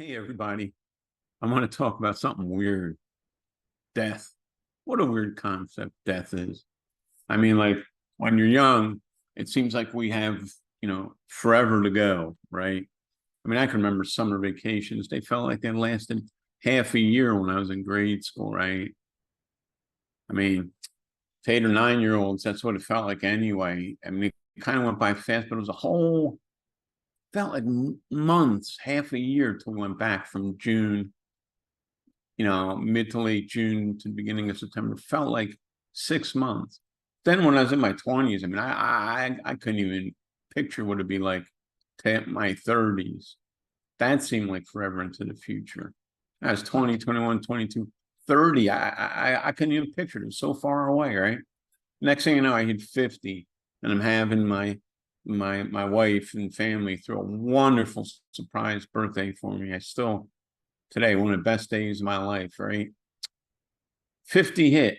Hey, everybody. I want to talk about something weird. Death. What a weird concept death is. I mean, like when you're young, it seems like we have, forever to go, right? I mean, I can remember summer vacations. They felt like they lasted half a year when I was in grade school, right? I mean, to 8 or 9 year olds, that's what it felt like anyway. I mean, it kind of went by fast, but it was felt like months, half a year till we went back from June, mid to late June to the beginning of September. Felt like 6 months. Then when I was in my 20s, I mean, I couldn't even picture what it'd be like to hit my 30s. That seemed like forever into the future. I was 20, 21, 22, 30. I couldn't even picture it. It was so far away, right? Next thing you know, I hit 50 and I'm having my wife and family throw a wonderful surprise birthday for me. I still today, one of the best days of my life, right? 50 hit,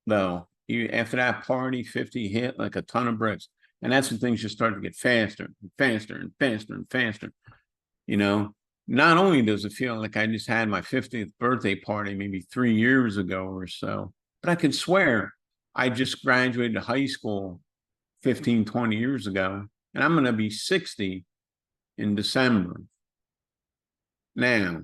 though. After that party, 50 hit like a ton of bricks. And that's when things just start to get faster and faster and faster and faster. You know, not only does it feel like I just had my 50th birthday party maybe 3 years ago or so, but I can swear I just graduated high school 15, 20 years ago, and I'm going to be 60 in December. Now,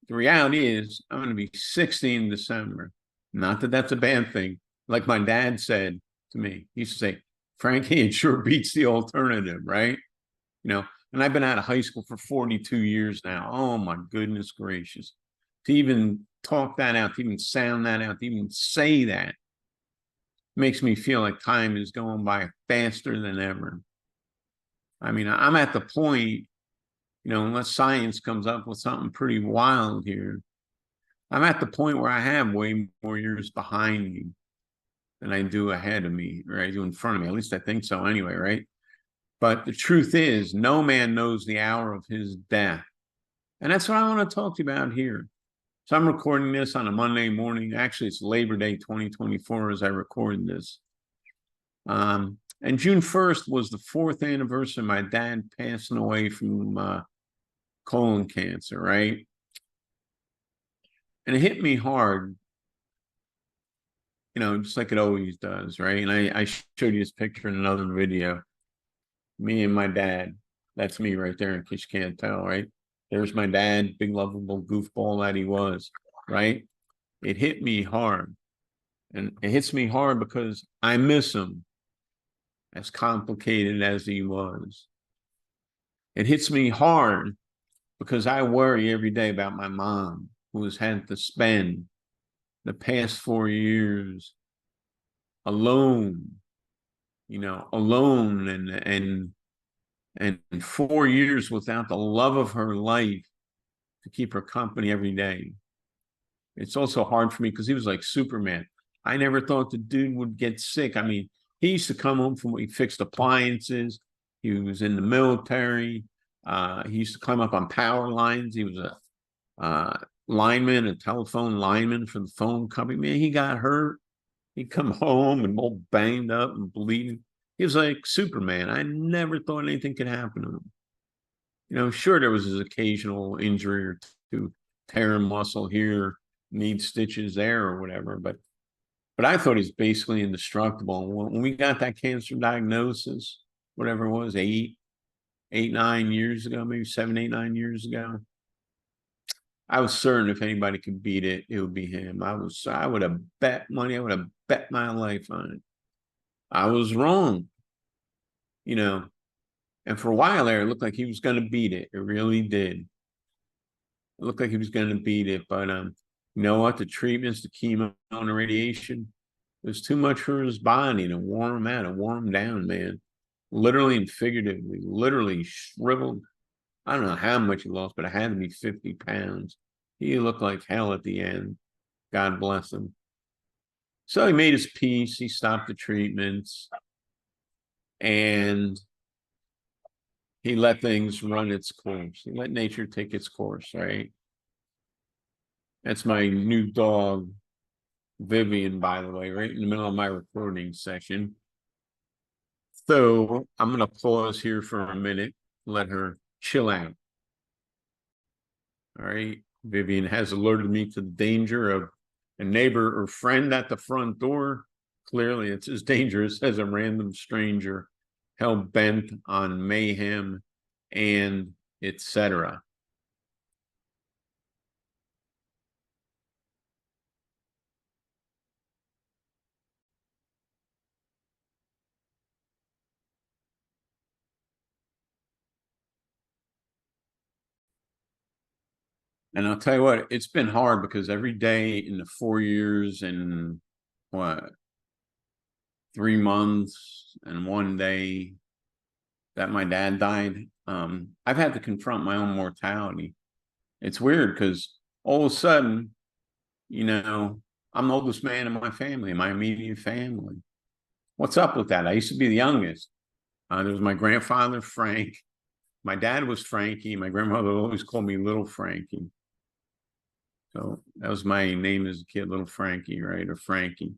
the reality is I'm going to be 60 in December. Not that that's a bad thing. Like my dad said to me, he used to say, Frankie, it sure beats the alternative, right? And I've been out of high school for 42 years now. Oh my goodness gracious. To even talk that out, to even sound that out, to even say that makes me feel like time is going by faster than ever. I mean, I'm at the point, unless science comes up with something pretty wild here, I'm at the point where I have way more years behind me than I do ahead of me, or I do in front of me. At least I think so anyway, right? But the truth is, no man knows the hour of his death. And that's what I want to talk to you about here. So I'm recording this on a Monday morning. Actually, it's Labor Day 2024 as I record this. And June 1st was the 4th anniversary of my dad passing away from colon cancer, right? And it hit me hard, just like it always does, right? And I showed you this picture in another video. Me and my dad. That's me right there, in case you can't tell, right? There's my dad, big, lovable goofball that he was, right? It hit me hard. And it hits me hard because I miss him, as complicated as he was. It hits me hard because I worry every day about my mom, who has had to spend the past 4 years alone, alone and 4 years without the love of her life to keep her company every day. It's also hard for me because he was like Superman. I never thought the dude would get sick. I mean, he used to come home from he fixed appliances. He was in the military. He used to climb up on power lines. He was a lineman, a telephone lineman for the phone company. Man, he got hurt. He'd come home and all banged up and bleeding. He was like Superman. I never thought anything could happen to him. Sure, there was his occasional injury or two, tear a muscle here, need stitches there or whatever. But I thought he's basically indestructible. When we got that cancer diagnosis, whatever it was, 9 years ago, maybe 7, 8, 9 years ago, I was certain if anybody could beat it, it would be him. I would have bet money. I would have bet my life on it. I was wrong, and for a while there, it looked like he was going to beat it. It really did. It looked like he was going to beat it, but you know what? The treatments, the chemo, and the radiation, it was too much for his body to warm him out, to warm him down, man. Literally and figuratively, literally shriveled. I don't know how much he lost, but it had to be 50 pounds. He looked like hell at the end. God bless him. So he made his peace. He stopped the treatments. And he let things run its course. He let nature take its course, right? That's my new dog, Vivian, by the way, right in the middle of my recording session. So I'm going to pause here for a minute, let her chill out. All right. Vivian has alerted me to the danger of a neighbor or friend at the front door. Clearly, it's as dangerous as a random stranger hell bent on mayhem and etc. And I'll tell you what, it's been hard because every day in the 4 years and what, 3 months and one day that my dad died, I've had to confront my own mortality. It's weird because all of a sudden, you know, I'm the oldest man in my family, in my immediate family. What's up with that? I used to be the youngest. There was my grandfather, Frank. My dad was Frankie. My grandmother always called me Little Frankie. So that was my name as a kid, Little Frankie, right? Or Frankie.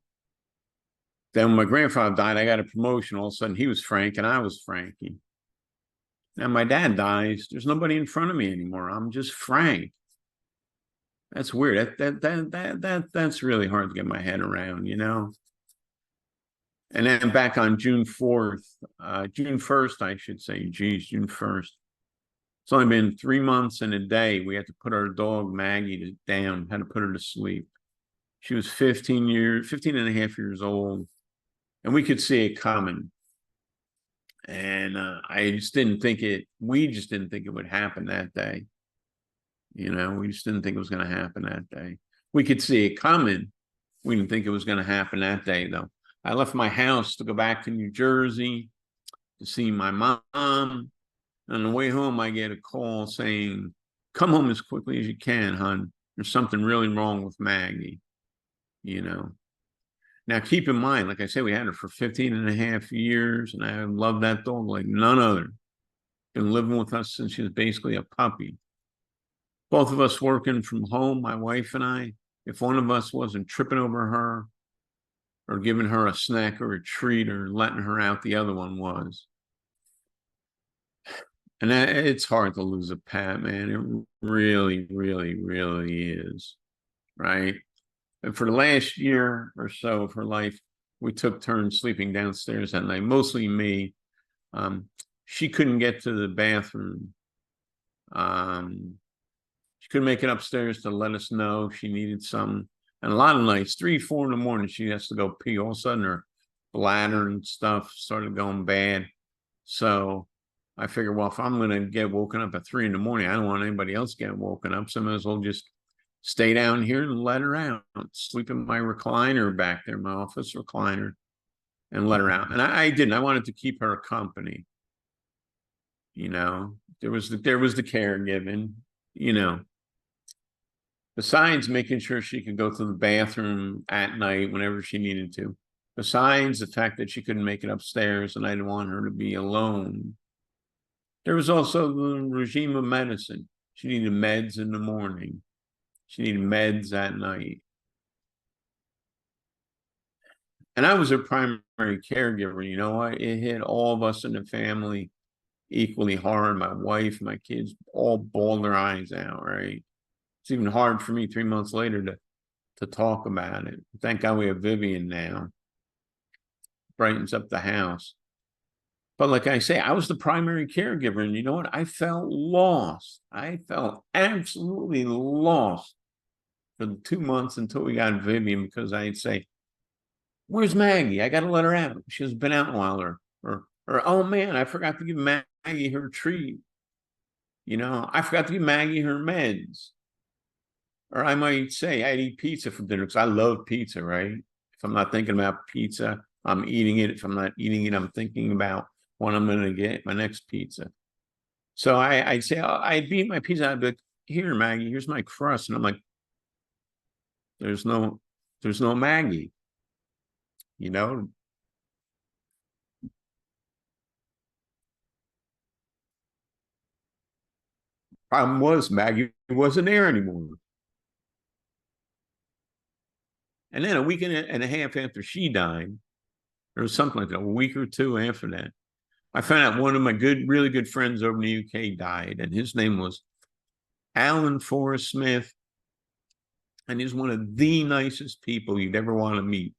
Then when my grandfather died, I got a promotion. All of a sudden, he was Frank and I was Frankie. Now my dad dies. There's nobody in front of me anymore. I'm just Frank. That's weird. That's really hard to get my head around, you know. And then back on June 4th, June 1st, I should say, geez, June 1st. It's only been 3 months and a day. We had to put our dog Maggie down, had to put her to sleep. She was 15 and a half years old, and we could see it coming. And we just didn't think it would happen that day. You know, we just didn't think it was going to happen that day. We could see it coming. We didn't think it was going to happen that day, though. I left my house to go back to New Jersey to see my mom. And on the way home, I get a call saying, come home as quickly as you can, hon. There's something really wrong with Maggie, you know. Now, keep in mind, like I said, we had her for 15 and a half years, and I love that dog like none other. Been living with us since she was basically a puppy. Both of us working from home, my wife and I. If one of us wasn't tripping over her or giving her a snack or a treat or letting her out, the other one was. And it's hard to lose a pet, man. It really, really, really is, right? And for the last year or so of her life, we took turns sleeping downstairs at night, mostly me. She couldn't get to the bathroom. She couldn't make it upstairs to let us know she needed some. And a lot of nights, 3, 4 in the morning, she has to go pee. All of a sudden, her bladder and stuff started going bad. So I figured, well, if I'm going to get woken up at 3 in the morning, I don't want anybody else getting woken up. So I might as well just stay down here and let her out, sleep in my recliner back there, my office recliner, and let her out. And I didn't. I wanted to keep her company. You know, there was the caregiving, you know. Besides making sure she could go to the bathroom at night whenever she needed to. Besides the fact that she couldn't make it upstairs and I didn't want her to be alone. There was also the regime of medicine. She needed meds in the morning. She needed meds at night. And I was her primary caregiver. You know what? It hit all of us in the family equally hard. My wife, my kids all bawled their eyes out, right? It's even hard for me 3 months later to talk about it. Thank God we have Vivian now. Brightens up the house. But like I say, I was the primary caregiver. And you know what? I felt lost. I felt absolutely lost for the 2 months until we got Vivian, because I'd say, where's Maggie? I got to let her out. She's been out a while. Or, oh man, I forgot to give Maggie her treat. You know, I forgot to give Maggie her meds. Or I might say I'd eat pizza for dinner because I love pizza, right? If I'm not thinking about pizza, I'm eating it. If I'm not eating it, I'm thinking about when I'm going to get my next pizza. So I'd say, I'd beat my pizza. I'd be like, here, Maggie, here's my crust. And I'm like, there's no Maggie, you know? Problem was Maggie wasn't there anymore. And then a week and a half after she died, or something like that, a week or two after that, I found out one of my really good friends over in the UK died, and his name was Alan Forrest Smith, and he's one of the nicest people you'd ever want to meet.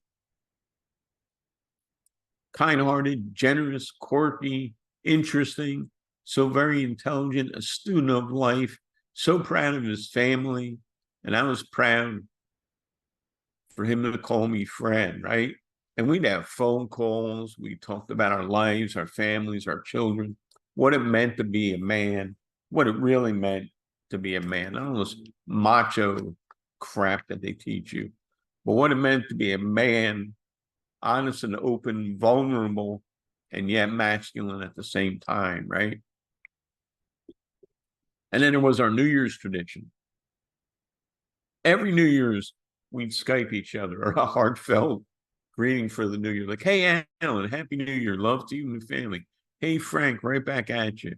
Kind-hearted, generous, quirky, interesting, so very intelligent, a student of life, so proud of his family. And I was proud for him to call me Fred, right? And we'd have phone calls. We talked about our lives, our families, our children, what it meant to be a man, what it really meant to be a man. Not all this macho crap that they teach you, but what it meant to be a man, honest and open, vulnerable, and yet masculine at the same time, right? And then there was our New Year's tradition. Every New Year's, we'd Skype each other, a heartfelt greeting for the New Year. Like, hey, Alan, Happy New Year. Love to you and the family. Hey, Frank, right back at you.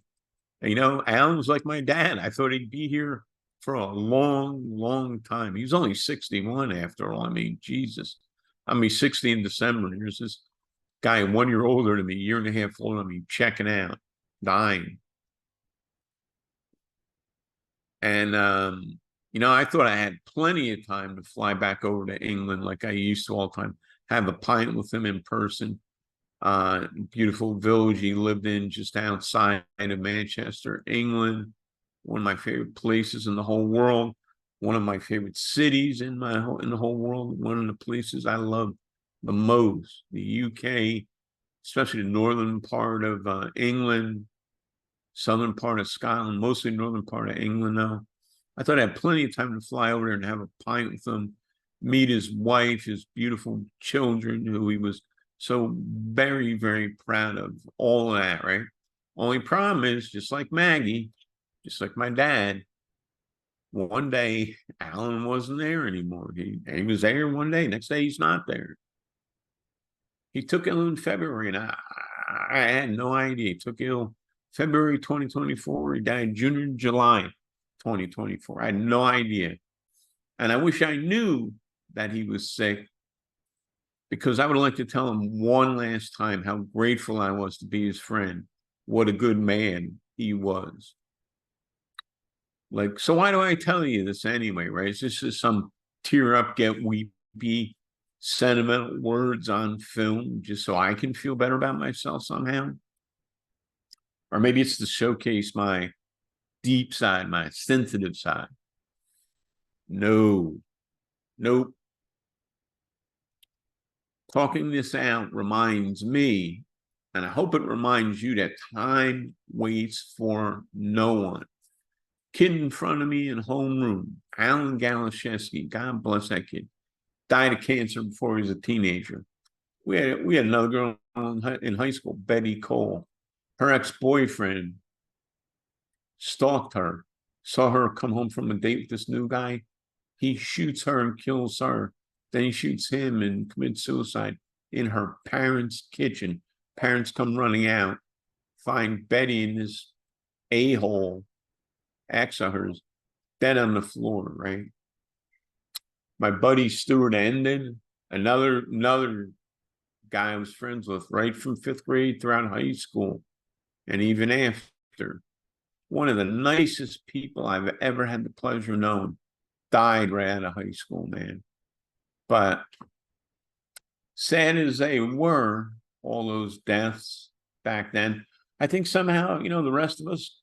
And, you know, Alan was like my dad. I thought he'd be here for a long, long time. He was only 61 after all. I mean, Jesus. I'll be 60 in December. Here's this guy 1 year older than me, a year and a half older than me, checking out, dying. And, you know, I thought I had plenty of time to fly back over to England like I used to all the time, have a pint with him in person. Beautiful village he lived in just outside of Manchester, England. One of my favorite places in the whole world. One of my favorite cities in the whole world. One of the places I love the most, the UK, especially the northern part of England, southern part of Scotland, mostly northern part of England though. I thought I had plenty of time to fly over there and have a pint with him, meet his wife, his beautiful children, who he was so very, very proud of, all of that, right? Only problem is, just like Maggie, just like my dad, one day Alan wasn't there anymore. He was there one day, next day he's not there. He took ill in February, and I had no idea. He took ill February 2024. He died June, July 2024. I had no idea. And I wish I knew that he was sick, because I would like to tell him one last time how grateful I was to be his friend. What a good man he was. Like, so why do I tell you this anyway, right? Is this just some tear up, get weepy, sentimental words on film just so I can feel better about myself somehow? Or maybe it's to showcase my deep side, my sensitive side. No, nope. Talking this out reminds me, and I hope it reminds you, that time waits for no one. Kid in front of me in homeroom, Alan Galashevsky, God bless that kid, died of cancer before he was a teenager. We had another girl in high school, Betty Cole. Her ex-boyfriend stalked her, saw her come home from a date with this new guy. He shoots her and kills her. Then he shoots him and commits suicide in her parents' kitchen. Parents come running out, find Betty and this a-hole, ex of hers, dead on the floor, right? My buddy Stuart Ended, another guy I was friends with right from 5th grade throughout high school and even after. One of the nicest people I've ever had the pleasure of knowing, died right out of high school, man. But sad as they were, all those deaths back then, I think somehow, you know, the rest of us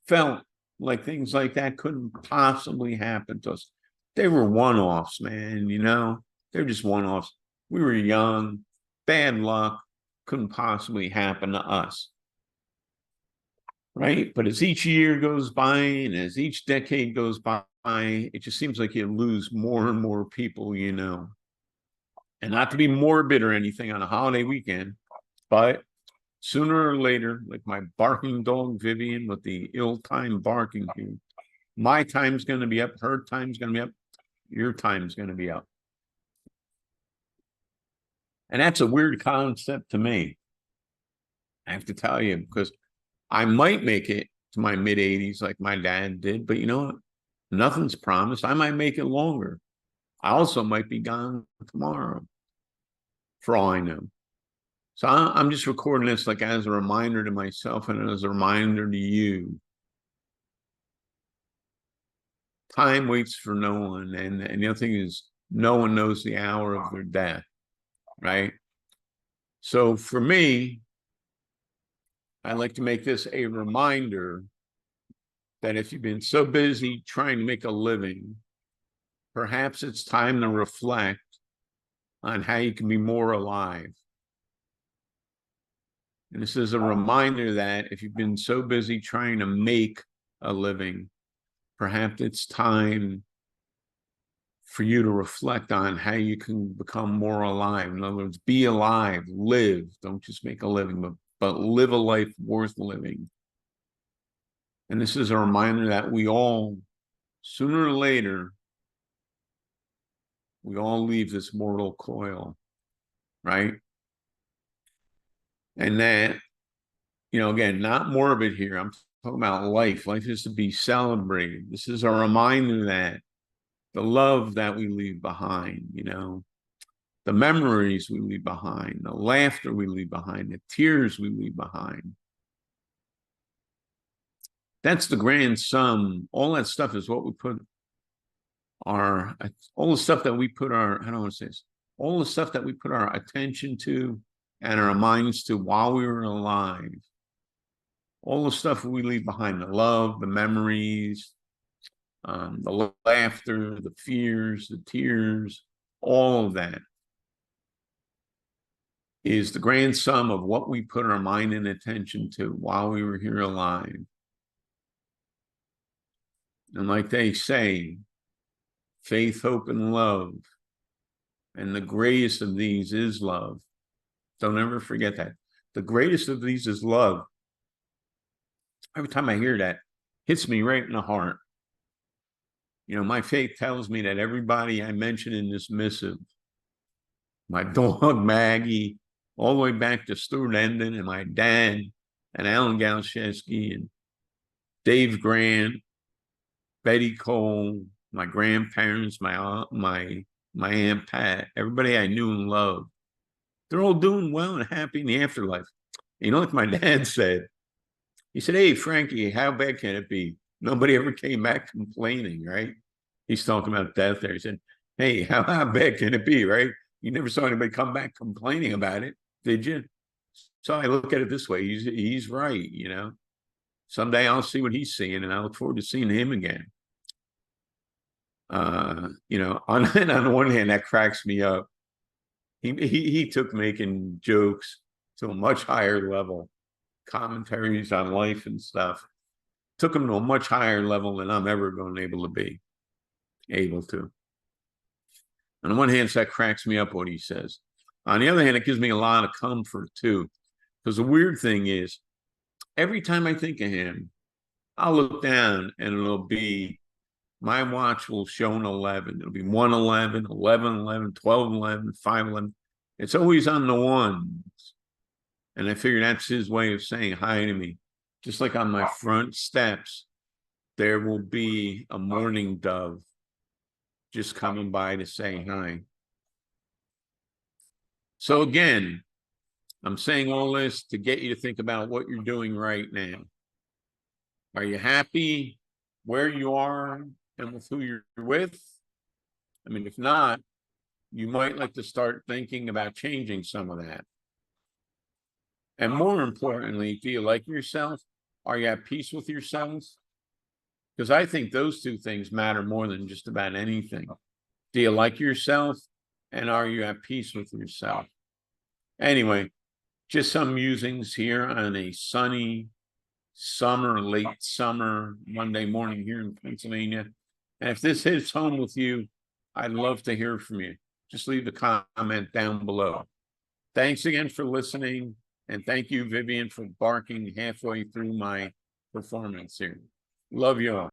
felt like things like that couldn't possibly happen to us. They were one-offs, man, you know? They're just one-offs. We were young, bad luck, couldn't possibly happen to us. Right? But as each year goes by and as each decade goes by, it just seems like you lose more and more people, you know. And not to be morbid or anything on a holiday weekend, but sooner or later, like my barking dog Vivian with the ill-timed barking cue, my time's going to be up, her time's going to be up, your time's going to be up. And that's a weird concept to me, I have to tell you, because I might make it to my mid-80s like my dad did, but you know what? Nothing's promised. I might make it longer. I also might be gone tomorrow, for all I know. So I'm just recording this like as a reminder to myself and as a reminder to you. time waits for no one. And the other thing is, no one knows the hour of their death, right? So for me, I like to make this a reminder that if you've been so busy trying to make a living, perhaps it's time to reflect on how you can be more alive. And this is a reminder that if you've been so busy trying to make a living, perhaps it's time for you to reflect on how you can become more alive. In other words, be alive, live. Don't just make a living, but live a life worth living. And this is a reminder that we all, sooner or later, we all leave this mortal coil, right? And that, again, not morbid here. I'm talking about life. Life is to be celebrated. This is a reminder that the love that we leave behind, the memories we leave behind, the laughter we leave behind, the tears we leave behind. That's the grand sum. All that stuff is what we put all the stuff that we put our, I don't want to say this, all the stuff that we put our attention to and our minds to while we were alive. All the stuff we leave behind, the love, the memories, the laughter, the fears, the tears, all of that is the grand sum of what we put our mind and attention to while we were here alive. And like they say, faith, hope, and love. And the greatest of these is love. Don't ever forget that. The greatest of these is love. Every time I hear that, it hits me right in the heart. My faith tells me that everybody I mention in this missive, my dog Maggie, all the way back to Stuart Endon and my dad and Alan Galcheski and Dave Grant, Betty Cole, my grandparents, my aunt, my Aunt Pat, everybody I knew and loved. They're all doing well and happy in the afterlife. Like my dad said, he said, "Hey, Frankie, how bad can it be? Nobody ever came back complaining, right?" He's talking about death there. He said, "Hey, how bad can it be, right? You never saw anybody come back complaining about it, did you?" So I look at it this way. He's right, Someday I'll see what he's seeing, and I look forward to seeing him again. On the one hand, that cracks me up. He took making jokes to a much higher level, commentaries on life and stuff. Took him to a much higher level than I'm ever going to be able to. On the one hand, that cracks me up what he says. On the other hand, it gives me a lot of comfort too. Because the weird thing is, every time I think of him, I'll look down and it'll be, my watch will show an 11. It'll be 1:11, 11:11, 12:11, 5:11. It's always on the ones. And I figure that's his way of saying hi to me. Just like on my front steps, there will be a mourning dove just coming by to say hi. So again, I'm saying all this to get you to think about what you're doing right now. Are you happy where you are and with who you're with? I mean, if not, you might like to start thinking about changing some of that. And more importantly, do you like yourself? Are you at peace with yourself? Because I think those two things matter more than just about anything. Do you like yourself? And are you at peace with yourself? Anyway, just some musings here on a sunny late summer Monday morning here in Pennsylvania. And if this hits home with you, I'd love to hear from you. Just leave a comment down below. Thanks again for listening. And thank you, Vivian, for barking halfway through my performance here. Love you all.